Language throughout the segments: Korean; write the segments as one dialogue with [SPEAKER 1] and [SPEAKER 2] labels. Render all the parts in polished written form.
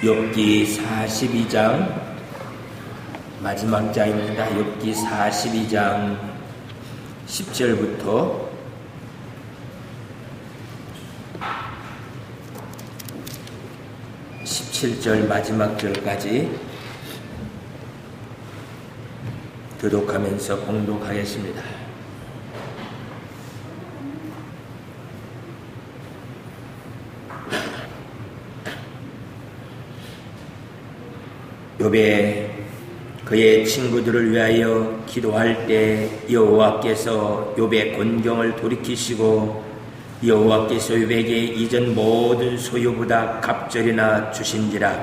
[SPEAKER 1] 욥기 42장 마지막 장입니다. 욥기 42장 10절부터 17절 마지막 절까지 교독하면서 봉독하겠습니다. 욥이 그의 친구들을 위하여 기도할 때 여호와께서 욥의 곤경을 돌이키시고 여호와께서 욥에게 이전 모든 소유보다 갑절이나 주신지라.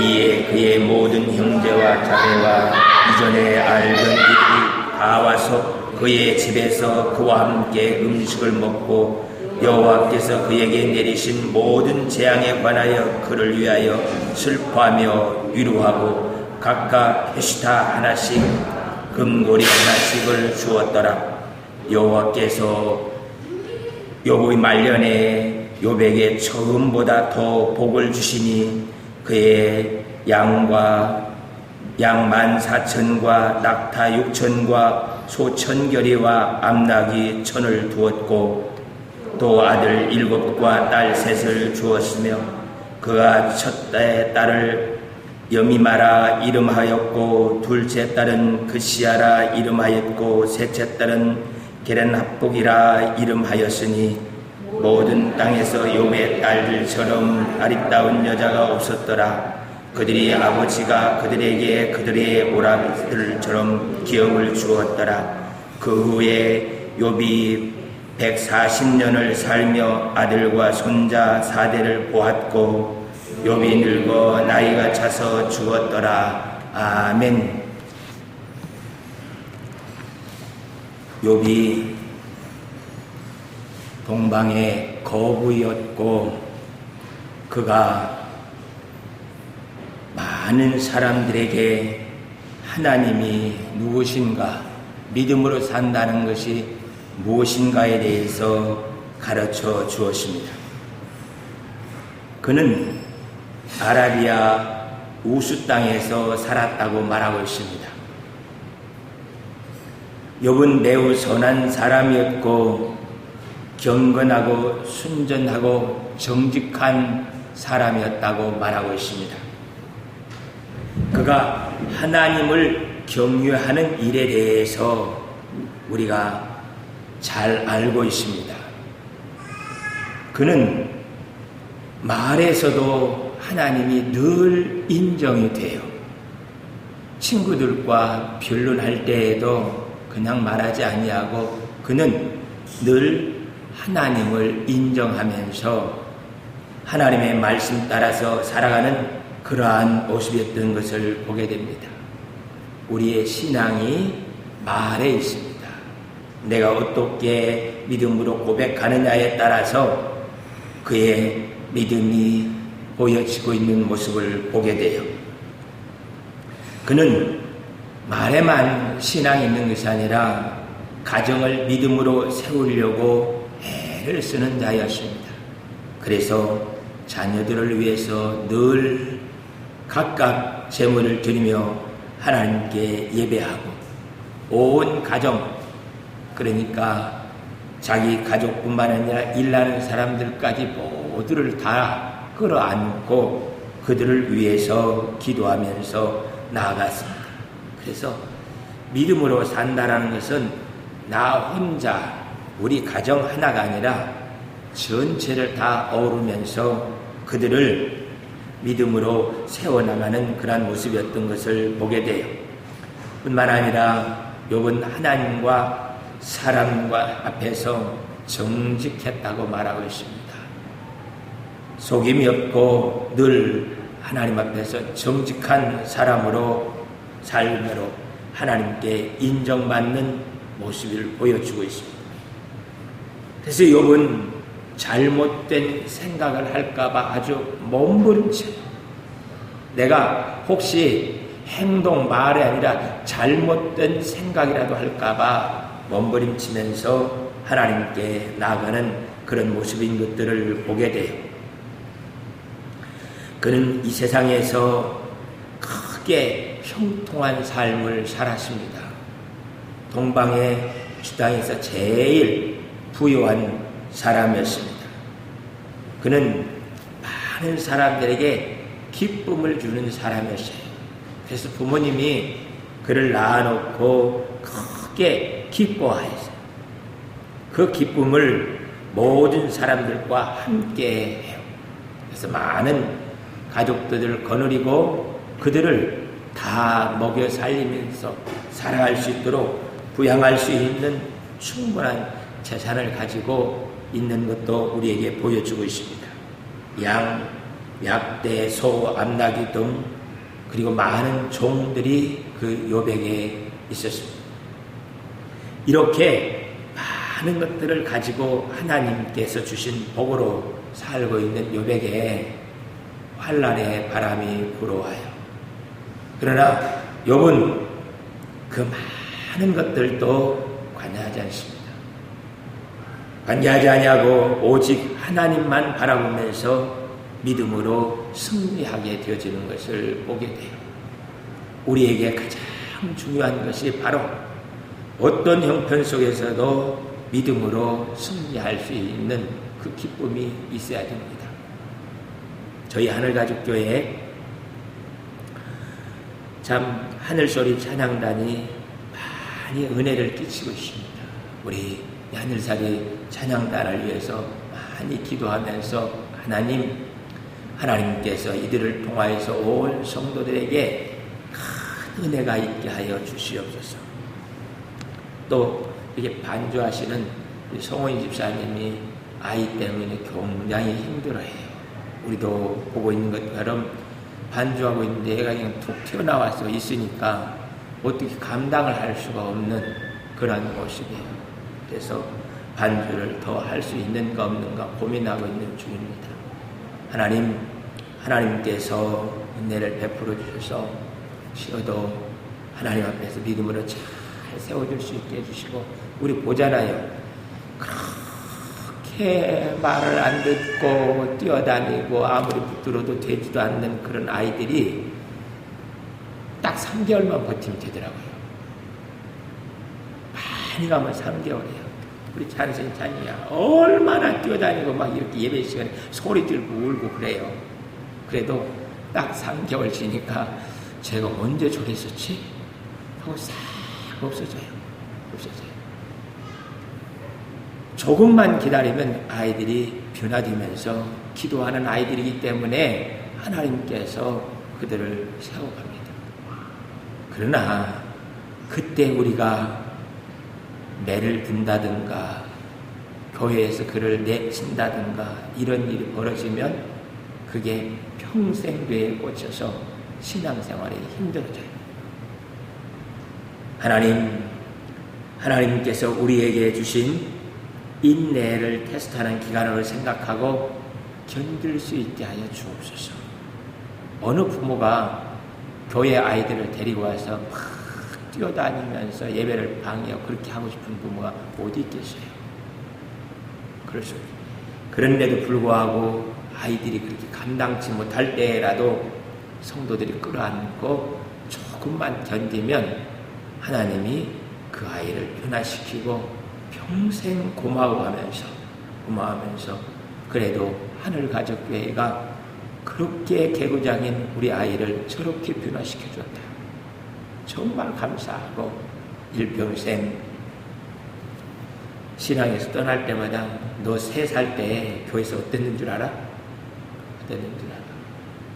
[SPEAKER 1] 이에 그의 모든 형제와 자매와 이전에 알던 이들이 다 와서 그의 집에서 그와 함께 음식을 먹고 여호와께서 그에게 내리신 모든 재앙에 관하여 그를 위하여 슬퍼하며 위로하고 각각 페시타 하나씩 금고리 하나씩을 주었더라. 여호와께서 욥의 말년에 욥에게 처음보다 더 복을 주시니 그의 양 14,000과 낙타 6,000과 소 1,000결이와 암낙이 1,000을 두었고 또 아들 7과 딸 3을 주었으며 그가 첫 딸을 여미마라 이름하였고 둘째 딸은 그시아라 이름하였고 셋째 딸은 게렌합복이라 이름하였으니 모든 땅에서 욥의 딸들처럼 아름다운 여자가 없었더라. 그들이 아버지가 그들에게 그들의 오라비들처럼 기업을 주었더라. 그 후에 욥이 140년을 살며 아들과 손자 4대를 보았고 욥이 늙어 나이가 차서 죽었더라. 아멘. 욥이 동방의 거부였고 그가 많은 사람들에게 하나님이 누구신가, 믿음으로 산다는 것이 무엇인가에 대해서 가르쳐 주었습니다. 그는 아라비아 우스 땅에서 살았다고 말하고 있습니다. 욥은 매우 선한 사람이었고 경건하고 순전하고 정직한 사람이었다고 말하고 있습니다. 그가 하나님을 경유하는 일에 대해서 우리가 잘 알고 있습니다. 그는 말에서도 하나님이 늘 인정이 돼요. 친구들과 변론할 때에도 그냥 말하지 아니하고 그는 늘 하나님을 인정하면서 하나님의 말씀 따라서 살아가는 그러한 모습이었던 것을 보게 됩니다. 우리의 신앙이 말에 있습니다. 내가 어떻게 믿음으로 고백하느냐에 따라서 그의 믿음이 보여지고 있는 모습을 보게 돼요. 그는 말에만 신앙이 있는 것이 아니라 가정을 믿음으로 세우려고 애를 쓰는 자였습니다. 그래서 자녀들을 위해서 늘 각각 제물을 드리며 하나님께 예배하고 온 가정, 그러니까 자기 가족뿐만 아니라 일하는 사람들까지 모두를 다 끌어안고 그들을 위해서 기도하면서 나아갔습니다. 그래서 믿음으로 산다라는 것은 나 혼자 우리 가정 하나가 아니라 전체를 다 어우르면서 그들을 믿음으로 세워나가는 그러한 모습이었던 것을 보게 돼요. 뿐만 아니라 욥은 하나님과 사람과 앞에서 정직했다고 말하고 있습니다. 속임이 없고 늘 하나님 앞에서 정직한 사람으로 삶으로 하나님께 인정받는 모습을 보여주고 있습니다. 그래서 욥은 잘못된 생각을 할까봐 아주 몸부림쳐요. 내가 혹시 행동, 말이 아니라 잘못된 생각이라도 할까봐 몸부림치면서 하나님께 나아가는 그런 모습인 것들을 보게 돼요. 그는 이 세상에서 크게 형통한 삶을 살았습니다. 동방의 주당에서 제일 부유한 사람이었습니다. 그는 많은 사람들에게 기쁨을 주는 사람이었어요. 그래서 부모님이 그를 낳아놓고 크게 기뻐하였어요. 그 기쁨을 모든 사람들과 함께 해요. 그래서 많은 가족들을 거느리고 그들을 다 먹여 살리면서 살아갈 수 있도록 부양할 수 있는 충분한 재산을 가지고 있는 것도 우리에게 보여주고 있습니다. 양, 약대, 소, 암나귀 등 그리고 많은 종들이 그 요백에 있었습니다. 이렇게 많은 것들을 가지고 하나님께서 주신 복으로 살고 있는 요백에 환난의 바람이 불어와요. 그러나 욥은 그 많은 것들도 관여하지 않습니다. 관여하지 아니하고 오직 하나님만 바라보면서 믿음으로 승리하게 되어지는 것을 보게 돼요. 우리에게 가장 중요한 것이 바로 어떤 형편 속에서도 믿음으로 승리할 수 있는 그 기쁨이 있어야 됩니다. 저희 하늘가족교회에 참 하늘소리 찬양단이 많이 은혜를 끼치고 있습니다. 우리 하늘살이 찬양단을 위해서 많이 기도하면서 하나님께서 이들을 통하여서 온 성도들에게 큰 은혜가 있게 하여 주시옵소서. 또 이렇게 반주하시는 성호인 집사님이 아이 때문에 굉장히 힘들어해요. 우리도 보고 있는 것처럼 반주하고 있는데 애가 그냥 툭 튀어나와서 있으니까 어떻게 감당을 할 수가 없는 그런 모습이에요. 그래서 반주를 더 할 수 있는가 없는가 고민하고 있는 중입니다. 하나님께서 은혜를 베풀어 주셔서 쉬어도 하나님 앞에서 믿음으로 잘 세워줄 수 있게 해주시고, 우리 보잖아요. 그렇게 말을 안 듣고 뛰어다니고 아무리 붙들어도 되지도 않는 그런 아이들이 딱 3개월만 버티면 되더라고요. 많이 가면 3개월이에요. 우리 찬이야 얼마나 뛰어다니고 막 이렇게 예배 시간에 소리 지르고 울고 그래요. 그래도 딱 3개월 지니까 제가 언제 저랬었지? 하고 싹 없어져요. 조금만 기다리면 아이들이 변화되면서 기도하는 아이들이기 때문에 하나님께서 그들을 세워갑니다. 그러나 그때 우리가 매를 든다든가 교회에서 그를 내친다든가 이런 일이 벌어지면 그게 평생 뇌에 꽂혀서 신앙생활이 힘들어져요. 하나님께서 우리에게 주신 인내를 테스트하는 기간을 생각하고 견딜 수 있게 하여 주옵소서. 어느 부모가 교회 아이들을 데리고 와서 막 뛰어다니면서 예배를 방해하고 그렇게 하고 싶은 부모가 어디 있겠어요? 그럴 수 없어요. 그런데도 불구하고 아이들이 그렇게 감당치 못할 때라도 성도들이 끌어안고 조금만 견디면 하나님이 그 아이를 변화시키고 평생 고마워하면서 그래도 하늘가족교회가 그렇게 개구장인 우리 아이를 저렇게 변화시켜 줬다. 정말 감사하고 일평생 신앙에서 떠날 때마다 너 3살 때 교회에서 어땠는 줄 알아?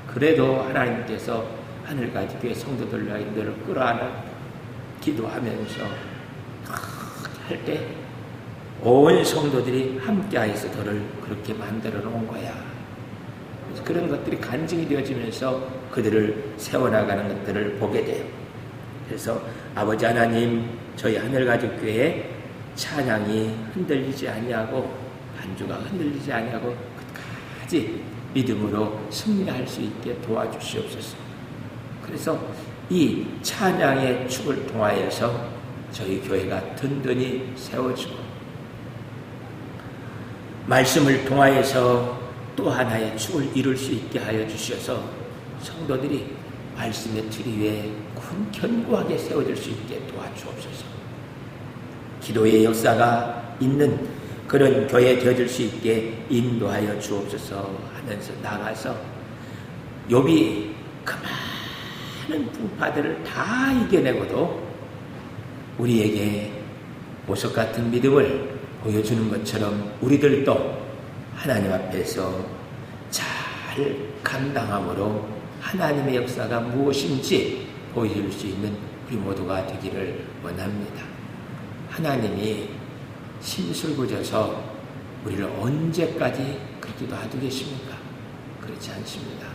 [SPEAKER 1] 그래도 하나님께서 하늘가족교회 성도들과 너를 끌어안아 기도하면서 할 때 온 성도들이 함께하여서 너를 그렇게 만들어 놓은 거야. 그런 것들이 간증이 되어지면서 그들을 세워나가는 것들을 보게 돼요. 그래서 아버지 하나님, 저희 하늘가족교회 찬양이 흔들리지 아니하고 반주가 흔들리지 아니하고 끝까지 믿음으로 승리할 수 있게 도와주시옵소서. 그래서 이 찬양의 축을 통하여서 저희 교회가 든든히 세워지고 말씀을 통하여서 또 하나의 축을 이룰 수 있게 하여 주셔서 성도들이 말씀의 틀 위에 견고하게 세워질 수 있게 도와주옵소서. 기도의 역사가 있는 그런 교회 되어질 수 있게 인도하여 주옵소서 하면서 나가서 욥이 그 많은 풍파들을 다 이겨내고도 우리에게 보석 같은 믿음을 보여주는 것처럼 우리들도 하나님 앞에서 잘 감당함으로 하나님의 역사가 무엇인지 보여줄 수 있는 우리 모두가 되기를 원합니다. 하나님이 심술부져서 우리를 언제까지 그렇게 놔두겠습니까? 그렇지 않습니다.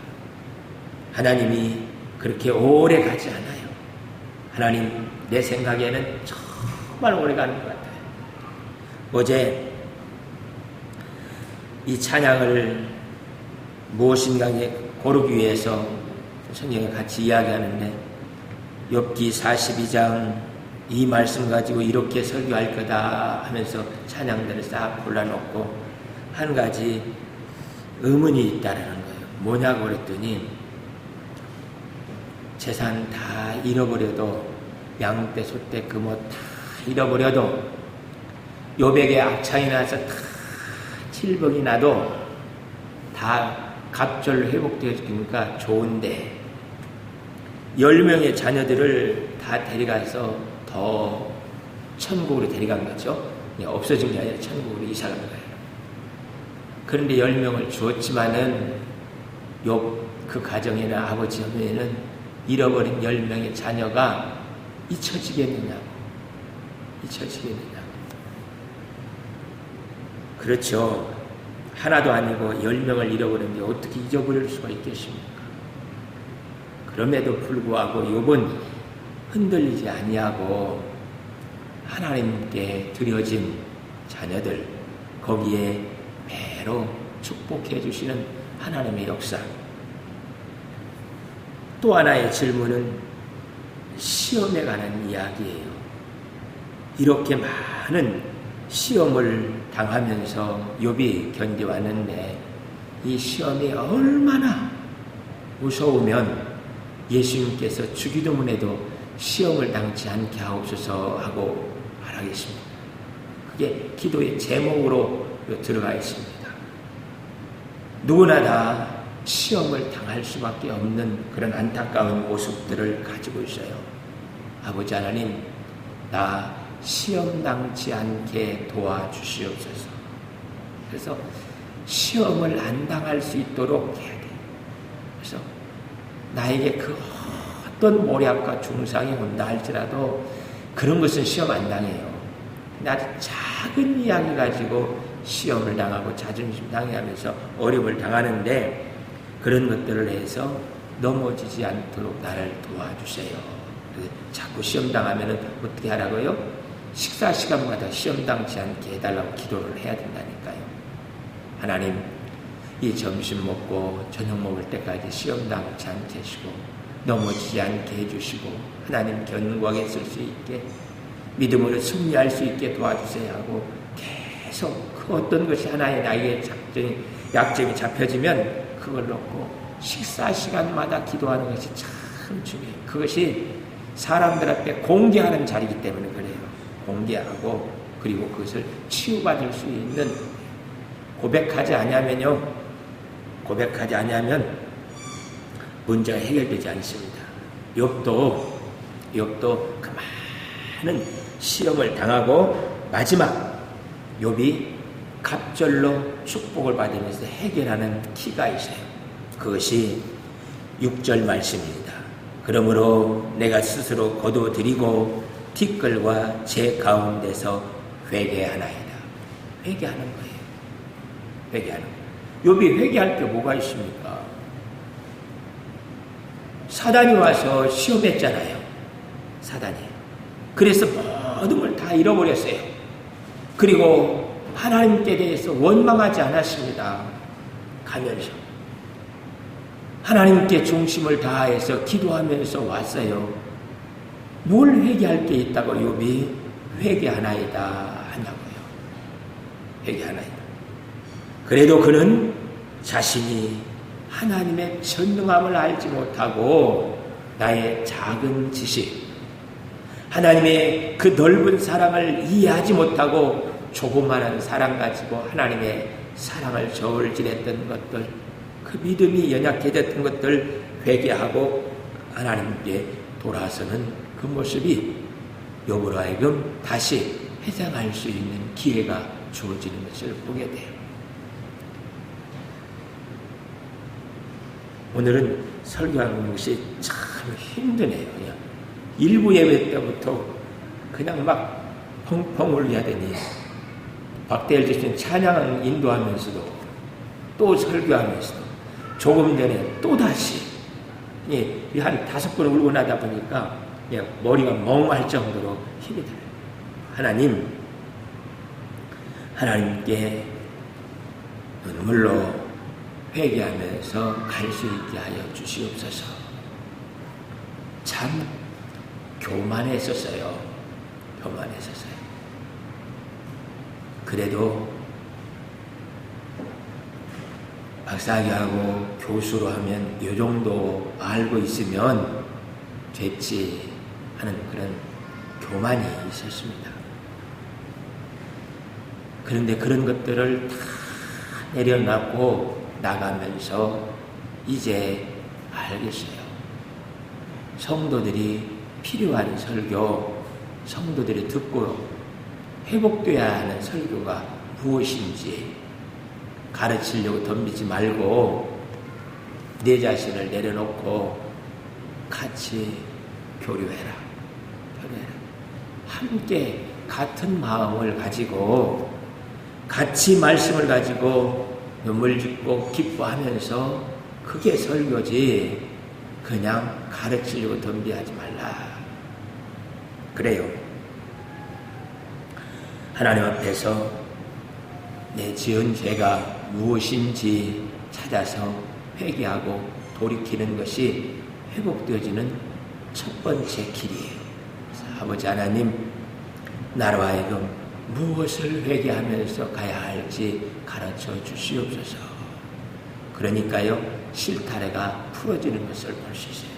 [SPEAKER 1] 하나님이 그렇게 오래 가지 않아요. 하나님 내 생각에는 정말 오래 가는 것 같아요. 어제 이 찬양을 무엇인가 고르기 위해서 성경에 같이 이야기하는데 욥기 42장 이 말씀 가지고 이렇게 설교할 거다 하면서 찬양들을 싹 골라놓고 한 가지 의문이 있다라는 거예요. 뭐냐고 그랬더니 재산 다 잃어버려도 양떼 소떼 금옷 다 잃어버려도 욥에게 악창이 나서 다 칠복이 나도 다 갑절로 회복되어 주니까 좋은데 10명의 자녀들을 다 데려가서 더 천국으로 데려간 거죠. 없어진 게 아니라 천국으로 이사간 거예요. 그런데 10명을 주었지만은 욥 그 가정에는 아버지 어머니는 잃어버린 10명의 자녀가 잊혀지겠느냐고. 그렇죠. 하나도 아니고 10명을 잃어버렸는데 어떻게 잊어버릴 수가 있겠습니까? 그럼에도 불구하고 욥은 흔들리지 아니하고 하나님께 드려진 자녀들 거기에 배로 축복해 주시는 하나님의 역사. 또 하나의 질문은 시험에 관한 이야기예요. 이렇게 많은 시험을 당하면서 욥이 견뎌왔는데 이 시험이 얼마나 무서우면 예수님께서 주기도문에도 시험을 당치 않게 하옵소서 하고 말하겠습니다. 그게 기도의 제목으로 들어가 있습니다. 누구나 다 시험을 당할 수밖에 없는 그런 안타까운 모습들을 가지고 있어요. 아버지 하나님, 나 시험 당치 않게 도와주시옵소서. 그래서 시험을 안 당할 수 있도록 해야 돼요. 그래서 나에게 그 어떤 모략과 중상이 온다 할지라도 그런 것은 시험 안 당해요. 근데 아주 작은 이야기 가지고 시험을 당하고 자존심 당해하면서 어려움을 당하는데 그런 것들을 해서 넘어지지 않도록 나를 도와주세요. 자꾸 시험 당하면 어떻게 하라고요? 식사 시간마다 시험 당치 않게 해달라고 기도를 해야 된다니까요. 하나님, 이 점심 먹고 저녁 먹을 때까지 시험 당치 않게 해주시고 넘어지지 않게 해주시고 하나님 견고하게 쓸 수 있게 믿음으로 승리할 수 있게 도와주세요 하고 계속 그 어떤 것이 하나의 나에게 약점이 잡혀지면 그걸 놓고 식사 시간마다 기도하는 것이 참 중요해요. 그것이 사람들 앞에 공개하는 자리이기 때문에 그래요. 공개하고 그리고 그것을 치유받을 수 있는 고백하지 아니하면 문제가 해결되지 않습니다. 욥도 그 많은 시험을 당하고 마지막 욥이 갑절로 축복을 받으면서 해결하는 키가 있어요. 그것이 6절 말씀입니다. 그러므로 내가 스스로 거두어드리고 티끌과 제 가운데서 회개하나이다. 회개하는 거예요. 회개하는 거예요. 욥이 회개할 게 뭐가 있습니까? 사단이 와서 시험했잖아요. 사단이. 그래서 모든 걸 다 잃어버렸어요. 그리고 하나님께 대해서 원망하지 않았습니다. 가면서. 하나님께 중심을 다해서 기도하면서 왔어요. 뭘 회개할 게 있다고 욥이 회개하나이다 하냐고요. 회개하나이다. 그래도 그는 자신이 하나님의 전능함을 알지 못하고 나의 작은 지식, 하나님의 그 넓은 사랑을 이해하지 못하고 조그마한 사랑 가지고 하나님의 사랑을 저울질했던 것들, 그 믿음이 연약해졌던 것들 회개하고 하나님께 돌아서는 그 모습이 욥으로 하여금 다시 회상할 수 있는 기회가 주어지는 것을 보게 돼요. 오늘은 설교하는 것이 참 힘드네요. 그냥 일부 예배 때부터 그냥 막 펑펑 울려야되니 박대일 교수님 찬양 인도하면서도 또 설교하면서도 조금 전에 또다시 한 5번 울고 나다 보니까 그냥 머리가 멍할 정도로 힘이 들어요. 하나님께 눈물로 회개하면서 갈 수 있게 하여 주시옵소서. 참 교만했었어요. 그래도 박사학위하고 교수로 하면 이 정도 알고 있으면 됐지 하는 그런 교만이 있었습니다. 그런데 그런 것들을 다 내려놓고 나가면서 이제 알겠어요. 성도들이 필요한 설교, 성도들이 듣고 회복돼야 하는 설교가 무엇인지 가르치려고 덤비지 말고 내 자신을 내려놓고 같이 교류해라. 함께 같은 마음을 가지고 같이 말씀을 가지고 눈물 짓고 기뻐하면서 그게 설교지 그냥 가르치려고 덤비하지 말라. 그래요. 하나님 앞에서 내 지은 죄가 무엇인지 찾아서 회개하고 돌이키는 것이 회복되어지는 첫 번째 길이에요. 아버지 하나님, 나로 하여금 무엇을 회개하면서 가야 할지 가르쳐 주시옵소서. 그러니까요, 실타래가 풀어지는 것을 볼 수 있어요.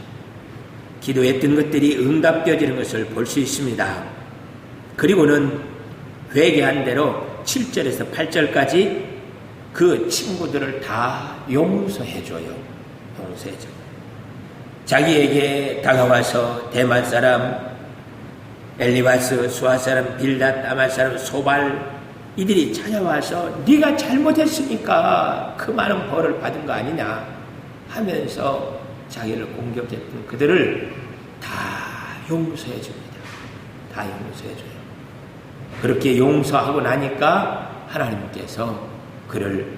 [SPEAKER 1] 기도했던 것들이 응답되어지는 것을 볼 수 있습니다. 그리고는 회개한 대로 7절에서 8절까지 그 친구들을 다 용서해줘요. 용서해줘. 자기에게 다가와서 대만 사람 엘리바스, 수아 사람 빌닷, 아말 사람 소발 이들이 찾아와서 네가 잘못했으니까 그 많은 벌을 받은 거 아니냐 하면서 자기를 공격했던 그들을 다 용서해 줍니다. 다 용서해 줘요. 그렇게 용서하고 나니까 하나님께서 그를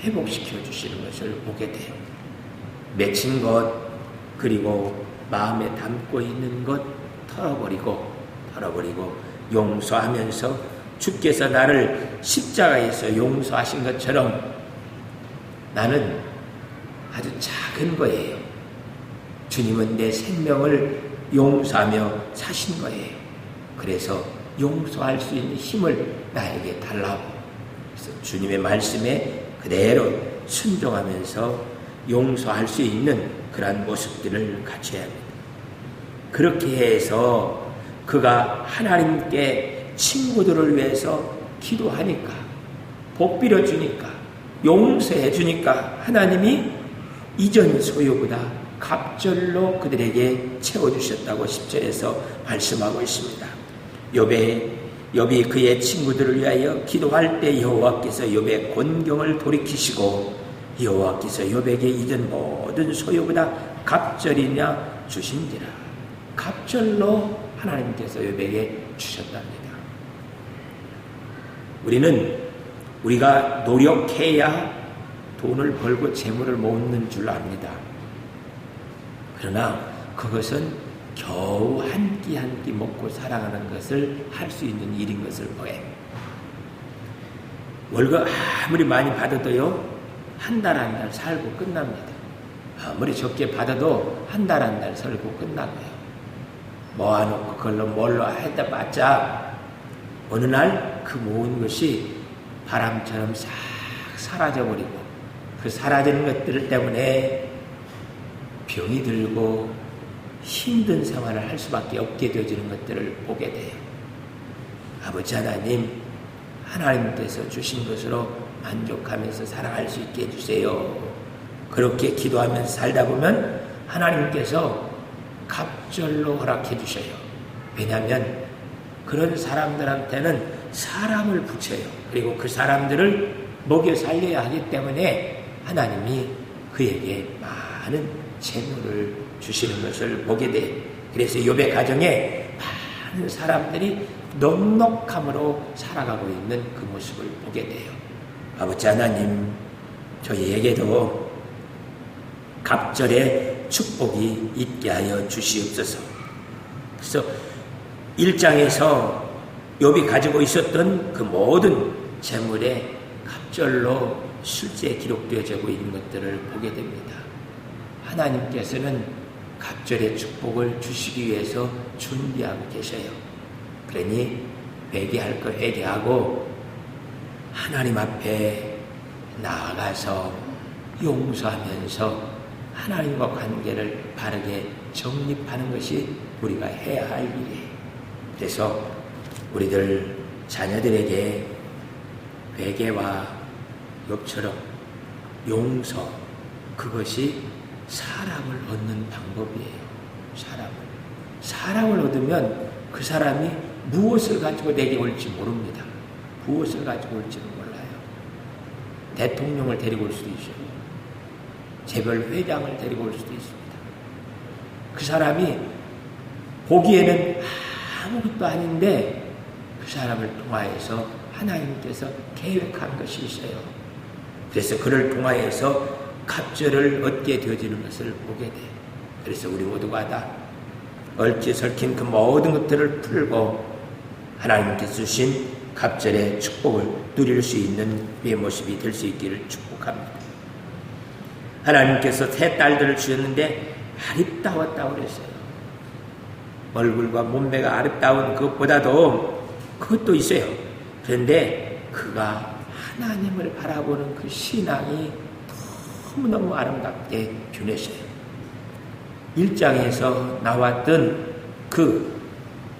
[SPEAKER 1] 회복시켜 주시는 것을 보게 돼요. 맺힌 것, 그리고 마음에 담고 있는 것 털어버리고 용서하면서 주께서 나를 십자가에서 용서하신 것처럼 나는 아주 작은 거예요. 주님은 내 생명을 용서하며 사신 거예요. 그래서 용서할 수 있는 힘을 나에게 달라고. 그래서 주님의 말씀에 그대로 순종하면서 용서할 수 있는 그러한 모습들을 갖춰야 합니다. 그렇게 해서 그가 하나님께 친구들을 위해서 기도하니까, 복 빌어주니까, 용서해주니까 하나님이 이전 소유보다 갑절로 그들에게 채워주셨다고 10절에서 말씀하고 있습니다. 욥이 그의 친구들을 위하여 기도할 때 여호와께서 욥의 곤경을 돌이키시고 여호와께서 욥에게 이전 모든 소유보다 갑절이냐 주신지라. 갑절로 하나님께서 욥에게 주셨답니다. 우리가 노력해야 돈을 벌고 재물을 모으는 줄 압니다. 그러나 그것은 겨우 한 끼 한 끼 먹고 살아가는 것을 할 수 있는 일인 것을 보여요. 월급 아무리 많이 받아도요, 한 달 한 달 살고 끝납니다. 아무리 적게 받아도 한 달 한 달 살고 끝나고요. 모아놓고 그걸로 뭘로 했다 봤자 어느 날 그 모은 것이 바람처럼 싹 사라져버리고 그 사라지는 것들 때문에 병이 들고 힘든 생활을 할 수밖에 없게 되어지는 것들을 보게 돼요. 아버지 하나님, 하나님께서 주신 것으로 만족하면서 살아갈 수 있게 해주세요. 그렇게 기도하면서 살다 보면 하나님께서 갑절로 허락해 주셔요. 왜냐하면 그런 사람들한테는 사람을 붙여요. 그리고 그 사람들을 먹여 살려야 하기 때문에 하나님이 그에게 많은 재물을 주시는 것을 보게 돼요. 그래서 욥의 가정에 많은 사람들이 넉넉함으로 살아가고 있는 그 모습을 보게 돼요. 아버지 하나님, 저희에게도 갑절의 축복이 있게 하여 주시옵소서. 그래서 1장에서 욥이 가지고 있었던 그 모든 재물에 갑절로 실제 기록되어지고 있는 것들을 보게 됩니다. 하나님께서는 갑절의 축복을 주시기 위해서 준비하고 계셔요. 그러니 회개할 거 회개하고 하나님 앞에 나아가서 용서하면서 하나님과 관계를 바르게 정립하는 것이 우리가 해야 할 일이에요. 그래서 우리들 자녀들에게 회개와 욥처럼 용서, 그것이 사랑을 얻는 방법이에요. 사랑을 얻으면 그 사람이 무엇을 가지고 내게 올지 모릅니다. 무엇을 가지고 올지는 몰라요. 대통령을 데리고 올 수도 있어요. 재벌회장을 데리고 올 수도 있습니다. 그 사람이 보기에는 아무것도 아닌데 그 사람을 통하여서 하나님께서 계획한 것이 있어요. 그래서 그를 통하여서 갑절을 얻게 되어지는 것을 보게 돼요. 그래서 우리 모두가 다 얽혀설킨 그 모든 것들을 풀고 하나님께서 주신 갑절의 축복을 누릴 수 있는 우리의 모습이 될 수 있기를 축복합니다. 하나님께서 세 딸들을 주셨는데 아름다웠다고 그랬어요. 얼굴과 몸매가 아름다운 그것보다도 그것도 있어요. 그런데 그가 하나님을 바라보는 그 신앙이 너무너무 아름답게 변했어요. 1장에서 나왔던 그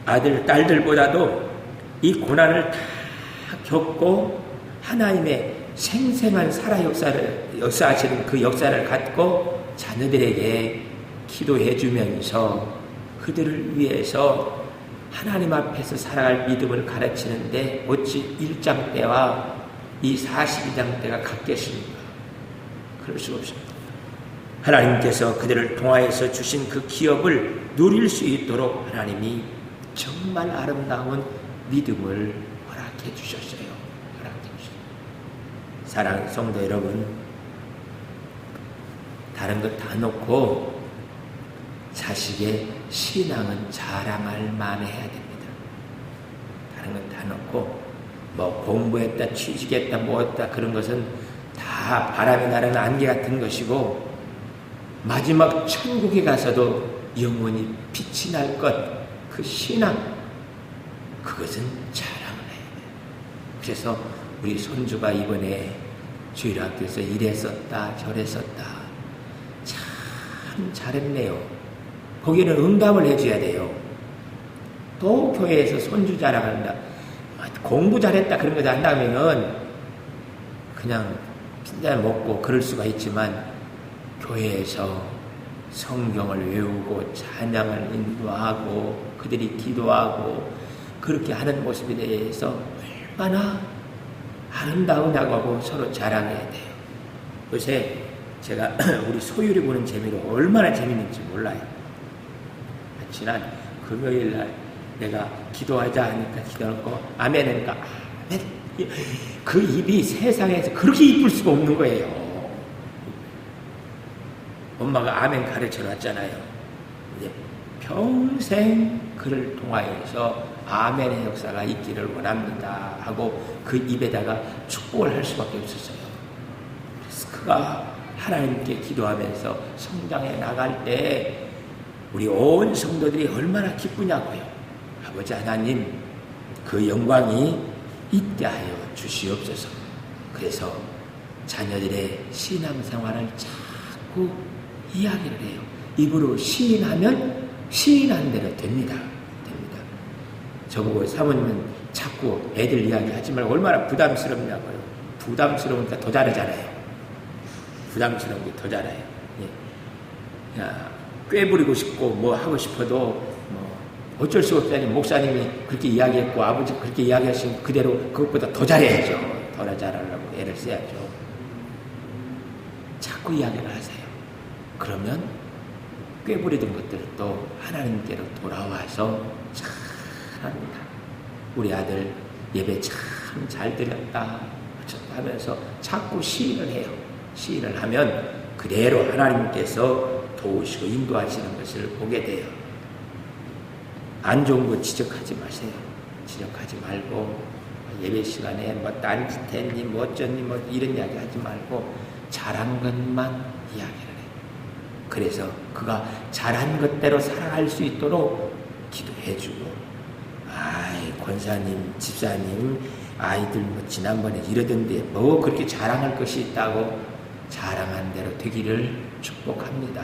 [SPEAKER 1] 아들, 딸들보다도 이 고난을 다 겪고 하나님의 생생한 살아 역사하시는 그 역사를 갖고 자녀들에게 기도해 주면서 그들을 위해서 하나님 앞에서 살아갈 믿음을 가르치는데 어찌 1장 때와 이 42장 때가 같겠습니까? 그럴 수가 없습니다. 하나님께서 그들을 통하여서 주신 그 기업을 누릴 수 있도록 하나님이 정말 아름다운 믿음을 허락해 주셨어요. 사랑하는 성도 여러분, 다른 것 다 놓고 자식의 신앙은 자랑할 만해야 됩니다. 다른 것 다 놓고 뭐 공부했다, 취직했다, 뭐했다 그런 것은 다 바람이 나는 안개 같은 것이고 마지막 천국에 가서도 영원히 빛이 날 것, 그 신앙, 그것은 자랑을 해야 돼요. 그래서 우리 손주가 이번에 주일학교에서 이랬었다 저랬었다 참 잘했네요. 거기는 응답을 해줘야 돼요. 또 교회에서 손주 자랑한다, 공부 잘했다 그런 거 한다면은 그냥 핀잔 먹고 그럴 수가 있지만 교회에서 성경을 외우고 찬양을 인도하고 그들이 기도하고 그렇게 하는 모습에 대해서 얼마나 아름다우냐고 하고 서로 자랑해야 돼요. 요새 제가 우리 소율이 보는 재미로 얼마나 재밌는지 몰라요. 지난 금요일날 내가 기도하자 하니까 기도하고 아멘 하니까 아멘. 그 입이 세상에서 그렇게 이쁠 수가 없는 거예요. 엄마가 아멘 가르쳐 놨잖아요. 이제 평생 그를 통하여서 아멘의 역사가 있기를 원합니다 하고 그 입에다가 축복을 할 수밖에 없었어요. 그래서 그가 하나님께 기도하면서 성장해 나갈 때 우리 온 성도들이 얼마나 기쁘냐고요. 아버지 하나님, 그 영광이 있게 하여 주시옵소서. 그래서 자녀들의 신앙생활을 자꾸 이야기를 해요. 입으로 시인하면 시인한 대로 됩니다. 저보고 사모님은 자꾸 애들 이야기 하지 말고 얼마나 부담스럽냐고요. 부담스러우니까 더 잘하잖아요. 부담스러운 게 더 잘해요. 예. 야, 꾀부리고 싶고 뭐 하고 싶어도 뭐 어쩔 수 없다니 목사님이 그렇게 이야기했고 아버지 그렇게 이야기하시면 그대로 그것보다 더 잘해야죠. 더 잘하려고 애를 써야죠. 자꾸 이야기를 하세요. 그러면 꾀부리던 것들도 하나님께로 돌아와서 잘합니다. 우리 아들 예배 참 잘 드렸다 하면서 자꾸 시인을 해요. 시인을 하면 그대로 하나님께서 도우시고 인도하시는 것을 보게 돼요. 안 좋은 거 지적하지 마세요. 지적하지 말고 예배 시간에 뭐 딴짓했니 뭐 어쩌니 뭐 이런 이야기 하지 말고 잘한 것만 이야기를 해요. 그래서 그가 잘한 것대로 살아갈 수 있도록 기도해주고, 아이 권사님 집사님 아이들 뭐 지난번에 이러던데 뭐 그렇게 자랑할 것이 있다고 자랑한 대로 되기를 축복합니다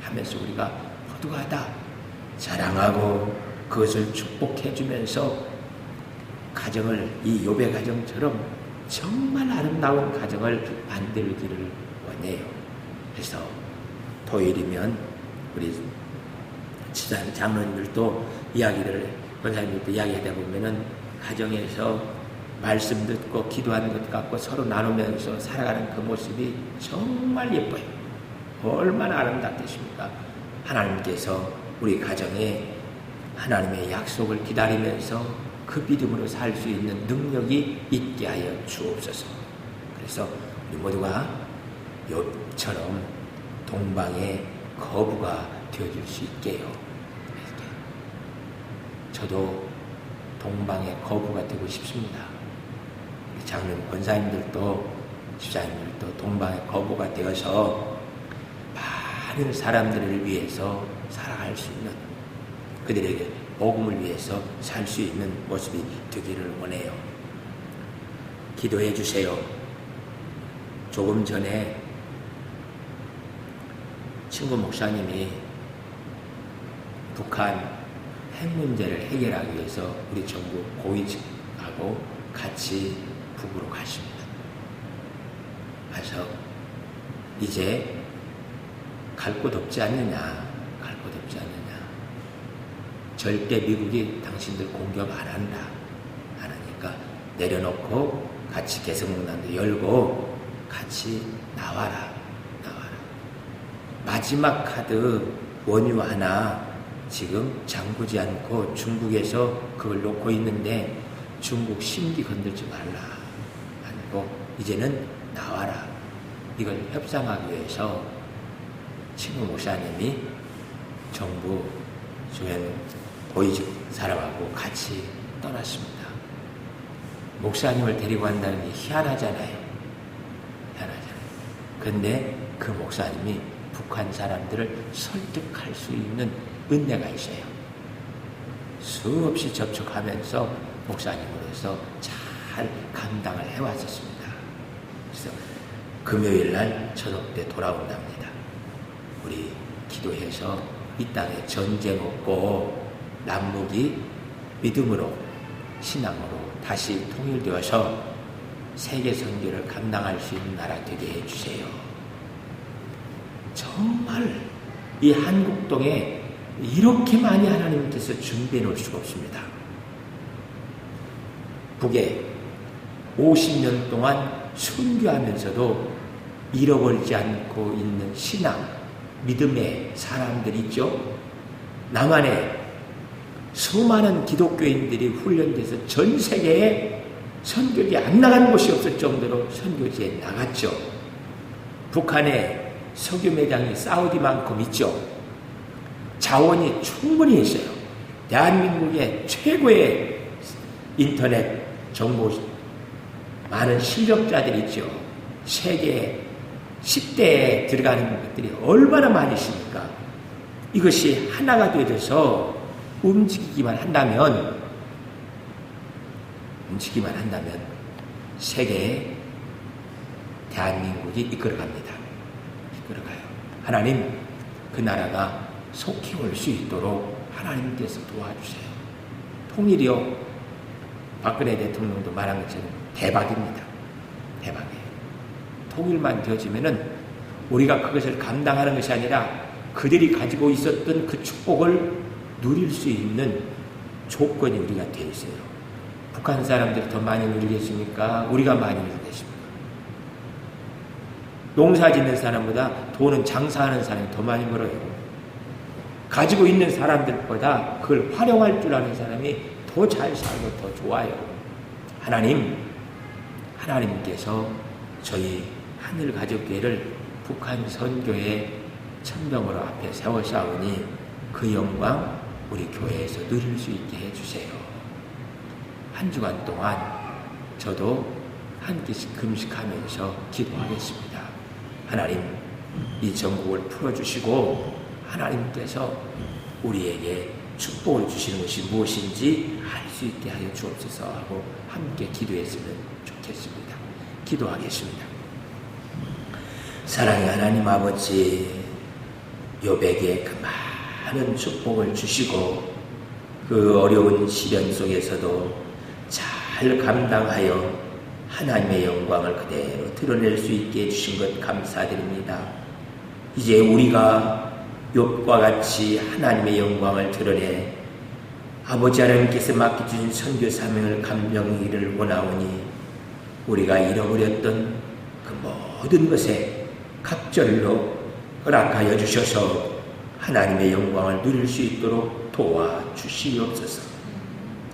[SPEAKER 1] 하면서 우리가 모두가 다 자랑하고 그것을 축복해주면서 가정을 이 욥의 가정처럼 정말 아름다운 가정을 만들기를 원해요. 그래서 토요일이면 우리 집안 장로님들도 이야기를 권사님들도 이야기하다 보면은 가정에서 말씀 듣고 기도하는 것 같고 서로 나누면서 살아가는 그 모습이 정말 예뻐요. 얼마나 아름답겠습니까? 하나님께서 우리 가정에 하나님의 약속을 기다리면서 그 믿음으로 살 수 있는 능력이 있게 하여 주옵소서. 그래서 우리 모두가 욥처럼 동방의 거부가 되어줄 수 있게요. 저도 동방의 거부가 되고 싶습니다. 장로님 권사님들도 집사님들도 동방의 거부가 되어서 많은 사람들을 위해서 살아갈 수 있는, 그들에게 복음을 위해서 살 수 있는 모습이 되기를 원해요. 기도해 주세요. 조금 전에 친구 목사님이 북한 핵 문제를 해결하기 위해서 우리 정부 고위직하고 같이 북으로 가십니다. 가서 이제 갈 곳 없지 않느냐, 갈 곳 없지 않느냐. 절대 미국이 당신들 공격 안 한다. 안 하니까 내려놓고 같이 개성공단도 열고 같이 나와라. 마지막 카드 원유 하나 지금 잠그지 않고 중국에서 그걸 놓고 있는데 중국 심기 건들지 말라. 아니고 이제는 나와라. 이걸 협상하기 위해서 친구 목사님이 정부 주변 고위직 사람하고 같이 떠났습니다. 목사님을 데리고 간다는 게 희한하잖아요. 그런데 그 목사님이 북한 사람들을 설득할 수 있는 은혜가 있어요. 수없이 접촉하면서 목사님으로서 잘 감당을 해왔었습니다. 그래서 금요일 날 저녁 때 돌아온답니다. 우리 기도해서 이 땅에 전쟁 없고 남북이 믿음으로 신앙으로 다시 통일되어서 세계 선교를 감당할 수 있는 나라 되게 해주세요. 정말 이 한국동에 이렇게 많이 하나님께서 준비해 놓을 수가 없습니다. 북에 50년 동안 순교하면서도 잃어버리지 않고 있는 신앙, 믿음의 사람들이 있죠. 남한에 수많은 기독교인들이 훈련돼서 전 세계에 선교지에 안 나간 곳이 없을 정도로 선교지에 나갔죠. 북한에 석유 매장이 사우디만큼 있죠. 자원이 충분히 있어요. 대한민국의 최고의 인터넷 정보 많은 실력자들이 있죠. 세계 10대에 들어가는 것들이 얼마나 많이 있습니까? 이것이 하나가 되어서 움직이기만 한다면 세계에 대한민국이 이끌어갑니다. 이끌어가요. 하나님, 그 나라가 속히 올 수 있도록 하나님께서 도와주세요. 통일이요. 박근혜 대통령도 말한 것처럼 대박입니다. 대박이에요. 통일만 되어지면은 우리가 그것을 감당하는 것이 아니라 그들이 가지고 있었던 그 축복을 누릴 수 있는 조건이 우리가 되어 있어요. 북한 사람들이 더 많이 누리겠습니까? 우리가 많이 누리겠습니까? 농사 짓는 사람보다 돈은 장사하는 사람이 더 많이 벌어요. 가지고 있는 사람들보다 그걸 활용할 줄 아는 사람이 더 잘 살고 더 좋아요. 하나님께서 저희 하늘가족교회를 북한 선교의 천병으로 앞에 세워싸우니 그 영광 우리 교회에서 누릴 수 있게 해주세요. 한 주간 동안 저도 한 끼씩 금식하면서 기도하겠습니다. 하나님, 이 전국을 풀어주시고 하나님께서 우리에게 축복을 주시는 것이 무엇인지 알 수 있게 하여 주옵소서 하고 함께 기도했으면 좋겠습니다. 기도하겠습니다. 사랑의 하나님 아버지, 욥에게 그 많은 축복을 주시고 그 어려운 시련 속에서도 잘 감당하여 하나님의 영광을 그대로 드러낼 수 있게 해주신 것 감사드립니다. 이제 우리가 욥과 같이 하나님의 영광을 드러내 아버지 하나님께서 맡겨주신 선교 사명을 감당하기를 원하오니 우리가 잃어버렸던 그 모든 것에 갑절로 허락하여 주셔서 하나님의 영광을 누릴 수 있도록 도와주시옵소서.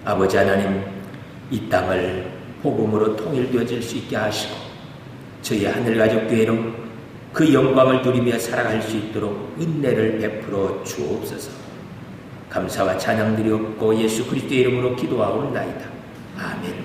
[SPEAKER 1] 아버지 하나님, 이 땅을 복음으로 통일되어질 수 있게 하시고 저희 하늘가족교회로 그 영광을 누리며 살아갈 수 있도록 은혜를 베풀어 주옵소서. 감사와 찬양 드리옵고 예수 그리스도의 이름으로 기도하옵나이다. 아멘.